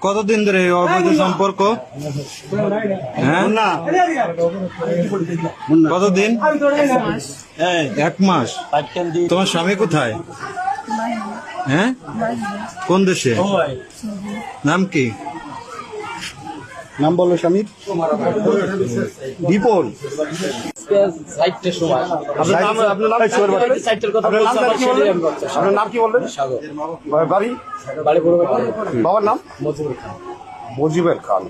কতদিন ধরে এই অবৈধ সম্পর্ক? হ্যাঁ, কতদিন? 1 মাস। তোমার স্বামী কোথায়? হ্যাঁ, কোন দেশে? নাম কি? নাম বলো স্বামীর। বিপুল। আপনার নাম কি বললেন? বাড়ি? বাবার নাম মজিবুর খান।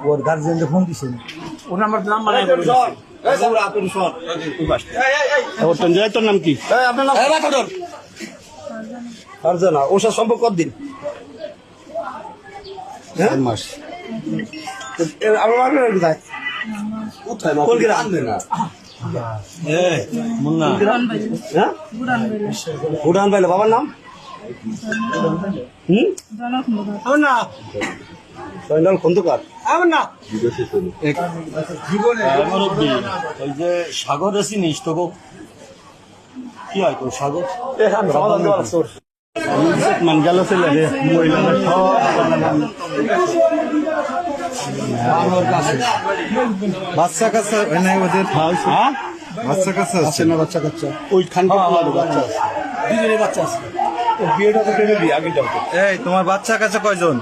ওর গার্জিয়ানকে ফোন দিছেন, ওর নাম্বার তোর নাম কি? আপনার নাম ফারজানা। ওর সাথে সম্পর্ক কতদিন? 4 মাস। উড়ান পাইলো। বাবার নাম? সৈন্যাল খন্দকার। ওই যে সাগর চিনিস তো? কি হয় তোর সাগর? মান গেল ছেলে রে বাচ্চা কাচ্চা নাই ওদের? বাচ্চা কাচ্চা আছে না? বাচ্চা কাচ্চা ওই খান বাচ্চা আছে। বিয়েটা তো আগে যাও। এই তোমার বাচ্চা কাচ্চা কয়জন?